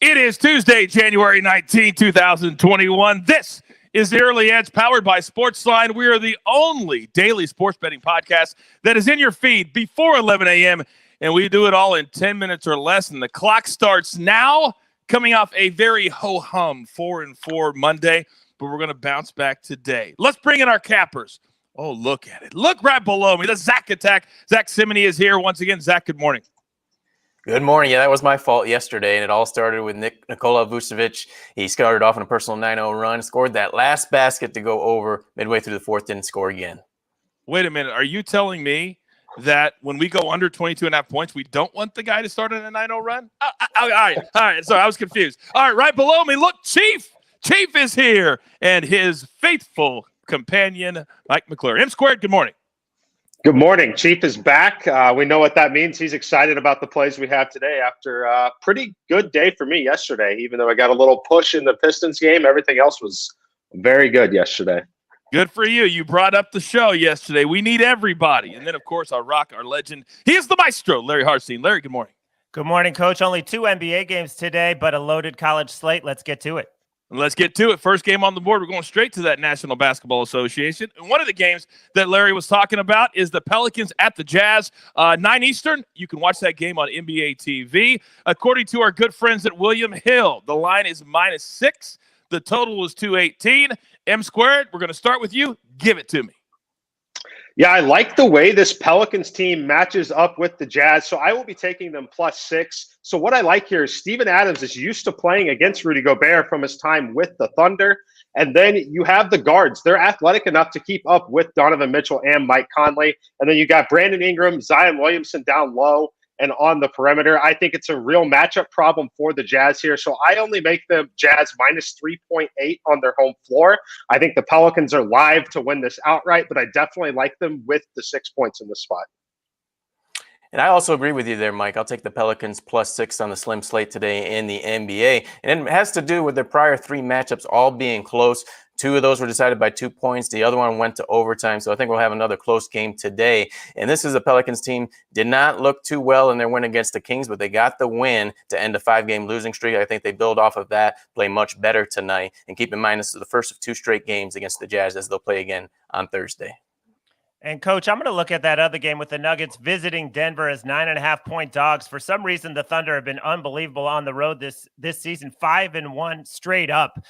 It is Tuesday, January 19, 2021. This is the Early Edge powered by SportsLine. We are the only daily sports betting podcast that is in your feed before 11 a.m., and we do it all in 10 minutes or less, and the clock starts now, coming off a very ho-hum 4-4 Monday, but we're going to bounce back today. Let's bring in our cappers. Oh, look at it. Look right below me. The Zack attack. Zack Cimini is here once again. Zack, good morning. Good morning. Yeah, that was my fault yesterday, and it all started with Nikola Vucevic. He started off in a personal 9-0 run, scored that last basket to go over midway through the fourth, didn't score again. Wait a minute. Are you telling me that when we go under 22.5 points, we don't want the guy to start on a 9-0 run? All right. Sorry, I was confused. All right, right below me, look, Chief. Chief is here, and his faithful companion, Mike McClure. M squared, good morning. Good morning. Chief is back. We know what that means. He's excited about the plays we have today after a pretty good day for me yesterday. Even though I got a little push in the Pistons game, everything else was very good yesterday. Good for you. You brought up the show yesterday. We need everybody. And then, of course, our rock, our legend. He is the maestro, Larry Hartstein. Larry, good morning. Good morning, Coach. Only 2 NBA games today, but a loaded college slate. Let's get to it. Let's get to it. First game on the board. We're going straight to that National Basketball Association. And one of the games that Larry was talking about is the Pelicans at the Jazz. 9 Eastern. You can watch that game on NBA TV. According to our good friends at William Hill, the line is -6. The total is 218. M squared, we're going to start with you. Give it to me. Yeah, I like the way this Pelicans team matches up with the Jazz, so I will be taking them +6. So what I like here is Steven Adams is used to playing against Rudy Gobert from his time with the Thunder, and then you have the guards. They're athletic enough to keep up with Donovan Mitchell and Mike Conley, and then you got Brandon Ingram, Zion Williamson down low and on the perimeter. I think it's a real matchup problem for the Jazz here. So I only make the Jazz -3.8 on their home floor. I think the Pelicans are live to win this outright, but I definitely like them with the 6 points in this spot. And I also agree with you there, Mike. I'll take the Pelicans +6 on the slim slate today in the NBA. And it has to do with their prior 3 matchups all being close. 2 of those were decided by 2 points. The other one went to overtime. So I think we'll have another close game today. And this is a Pelicans team, did not look too well in their win against the Kings, but they got the win to end a 5-game losing streak. I think they build off of that, play much better tonight. And keep in mind, this is the first of 2 straight games against the Jazz, as they'll play again on Thursday. And, Coach, I'm going to look at that other game with the Nuggets visiting Denver as 9.5-point dogs. For some reason, the Thunder have been unbelievable on the road this season, 5-1 straight up.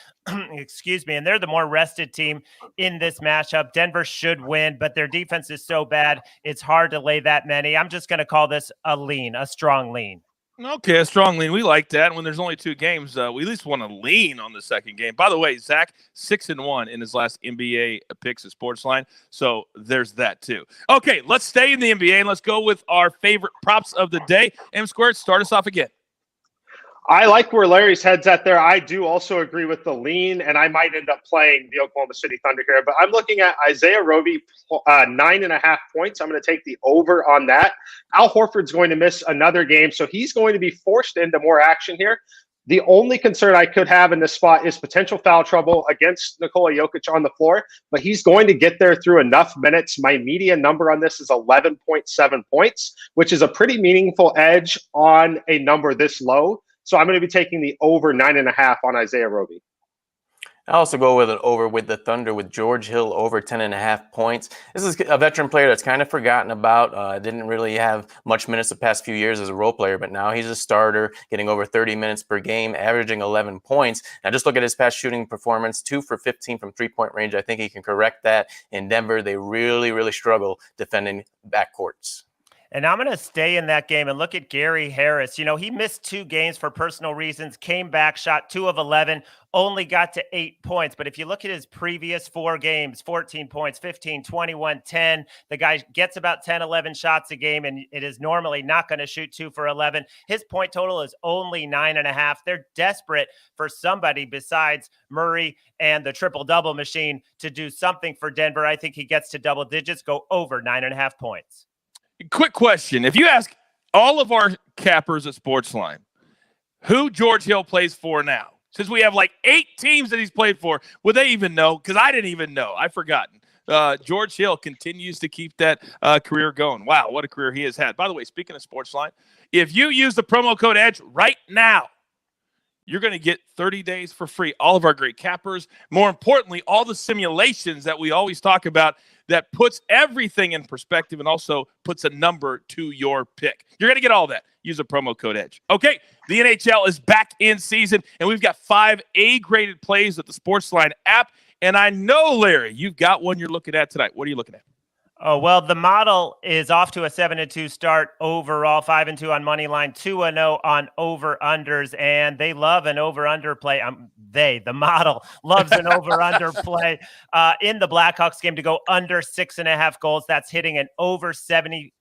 Excuse me. And they're the more rested team in this matchup. Denver should win, but their defense is so bad, it's hard to lay that many. I'm just going to call this a strong lean. Okay, a strong lean. We like that. When there's only 2 games, we at least want to lean on the second game. By the way, Zack, 6-1 in his last NBA picks at SportsLine. So there's that too. Okay, let's stay in the NBA and let's go with our favorite props of the day. M squared, start us off again. I like where Larry's head's at there. I do also agree with the lean, and I might end up playing the Oklahoma City Thunder here. But I'm looking at Isaiah Roby, 9.5 points. I'm going to take the over on that. Al Horford's going to miss another game, so he's going to be forced into more action here. The only concern I could have in this spot is potential foul trouble against Nikola Jokic on the floor, but he's going to get there through enough minutes. My median number on this is 11.7 points, which is a pretty meaningful edge on a number this low. So I'm going to be taking the over 9.5 on Isaiah Roby. I also go with an over with the Thunder with George Hill over 10.5 points. This is a veteran player that's kind of forgotten about. Didn't really have much minutes the past few years as a role player, but now he's a starter, getting over 30 minutes per game, averaging 11 points. Now just look at his past shooting performance, 2 for 15 from 3-point range. I think he can correct that. In Denver, they really, really struggle defending backcourts. And I'm going to stay in that game and look at Gary Harris. You know, he missed 2 games for personal reasons, came back, shot 2 of 11, only got to 8 points. But if you look at his previous 4 games, 14 points, 15, 21, 10, the guy gets about 10, 11 shots a game, and it is normally not going to shoot 2 for 11. His point total is only 9.5. They're desperate for somebody besides Murray and the triple-double machine to do something for Denver. I think he gets to double digits, go over 9.5 points. Quick question. If you ask all of our cappers at SportsLine who George Hill plays for now, since we have like 8 teams that he's played for, would they even know? Because I didn't even know. I've forgotten. George Hill continues to keep that career going. Wow, what a career he has had. By the way, speaking of SportsLine, if you use the promo code EDGE right now, you're going to get 30 days for free. All of our great cappers. More importantly, all the simulations that we always talk about that puts everything in perspective and also puts a number to your pick. You're going to get all that. Use a promo code EDGE. Okay, the NHL is back in season, and we've got 5 A-graded plays at the SportsLine app. And I know, Larry, you've got one you're looking at tonight. What are you looking at? Oh, well, the model is off to a 7-2 start overall, 5-2 on money line, 2-0 on over-unders, and they love an over-under play. The model loves an over-under play in the Blackhawks game to go under 6.5 goals. That's hitting an over 70%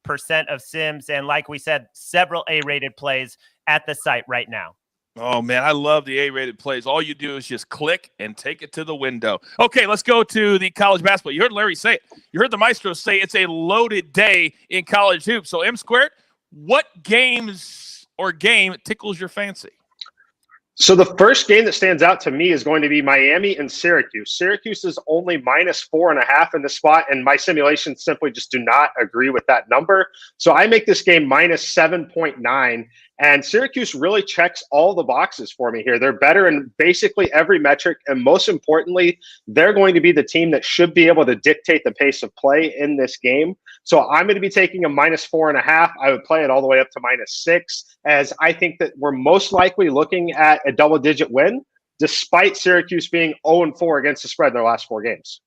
of sims, and like we said, several A-rated plays at the site right now. Oh, man, I love the A-rated plays. All you do is just click and take it to the window. Okay, let's go to the college basketball. You heard Larry say it. You heard the Maestro say it's a loaded day in college hoops. So, M Squared, what games or game tickles your fancy? So the first game that stands out to me is going to be Miami and Syracuse. Syracuse is only -4.5 in the spot, and my simulations simply just do not agree with that number. So I make this game -7.9, and Syracuse really checks all the boxes for me here. They're better in basically every metric, and most importantly, they're going to be the team that should be able to dictate the pace of play in this game. So I'm going to be taking a -4.5. I would play it all the way up to -6, as I think that we're most likely looking at a double-digit win, despite Syracuse being 0-4 against the spread in their last 4 games.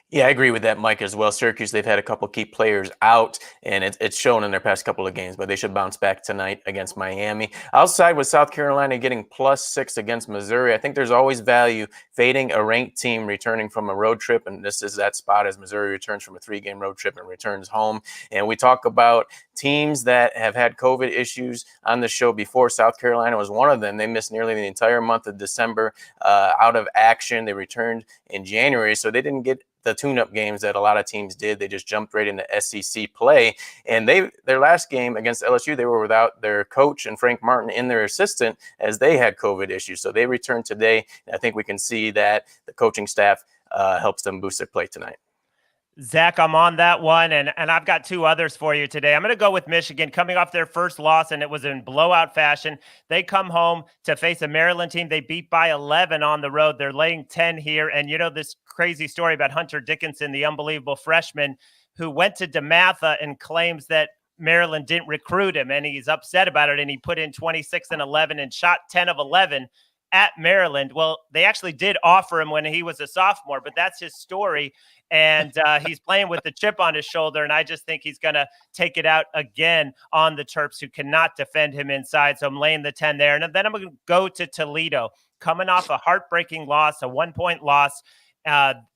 Yeah, I agree with that, Mike, as well. Syracuse, they've had a couple key players out, and it's shown in their past couple of games, but they should bounce back tonight against Miami. Outside with South Carolina getting +6 against Missouri, I think there's always value fading a ranked team returning from a road trip, and this is that spot as Missouri returns from a 3-game road trip and returns home. And we talk about teams that have had COVID issues on the show before. South Carolina was one of them. They missed nearly the entire month of December out of action. They returned in January, so they didn't get the tune-up games that a lot of teams did. They just jumped right into SEC play. And their last game against LSU, they were without their coach and Frank Martin in their assistant as they had COVID issues. So they returned today. And I think we can see that the coaching staff helps them boost their play tonight. Zach, I'm on that one, and I've got 2 others for you today. I'm going to go with Michigan coming off their first loss, and it was in blowout fashion. They come home to face a Maryland team. They beat by 11 on the road. They're laying 10 here, and you know this crazy story about Hunter Dickinson, the unbelievable freshman who went to DeMatha and claims that Maryland didn't recruit him, and he's upset about it, and he put in 26 and 11 and shot 10 of 11 at Maryland. Well, they actually did offer him when he was a sophomore, but that's his story. And he's playing with the chip on his shoulder, and I just think he's going to take it out again on the Terps, who cannot defend him inside. So I'm laying the 10 there. And then I'm going to go to Toledo, coming off a heartbreaking loss, a 1-point loss.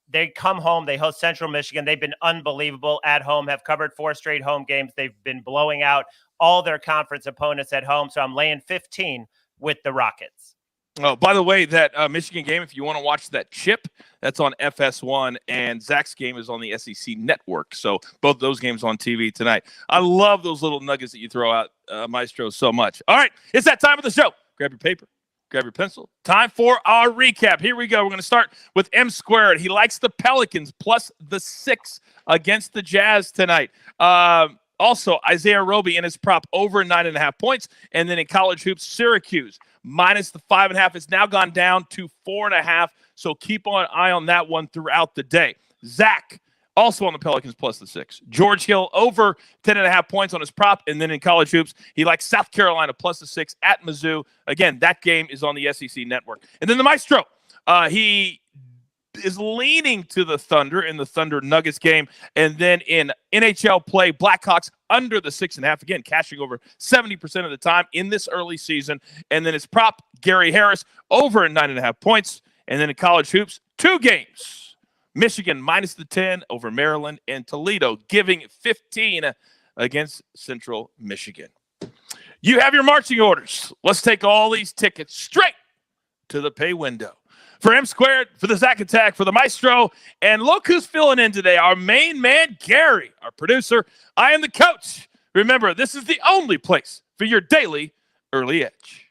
They come home. They host Central Michigan. They've been unbelievable at home, have covered 4 straight home games. They've been blowing out all their conference opponents at home. So I'm laying 15 with the Rockets. Oh, by the way, that Michigan game, if you want to watch that chip, that's on FS1, and Zack's game is on the SEC Network. So both those games on TV tonight. I love those little nuggets that you throw out, Maestro, so much. All right, it's that time of the show. Grab your paper, grab your pencil. Time for our recap. Here we go. We're going to start with M Squared. He likes the Pelicans plus the 6 against the Jazz tonight. Also, Isaiah Roby in his prop over 9.5 points. And then in college hoops, Syracuse minus the 5.5. It's now gone down to 4.5. So keep an eye on that one throughout the day. Zack, also on the Pelicans plus the 6. George Hill over 10.5 points on his prop. And then in college hoops, he likes South Carolina plus the 6 at Mizzou. Again, that game is on the SEC Network. And then the Maestro, he is leaning to the Thunder in the Thunder Nuggets game. And then in NHL play, Blackhawks under the 6.5, again, cashing over 70% of the time in this early season. And then his prop, Gary Harris, over 9.5 points. And then in college hoops, 2 games. Michigan minus the 10 over Maryland, and Toledo giving 15 against Central Michigan. You have your marching orders. Let's take all these tickets straight to the pay window. For M Squared, for the Zack Attack, for the Maestro, and look who's filling in today, our main man, Gary, our producer. I am the coach. Remember, this is the only place for your daily early edge.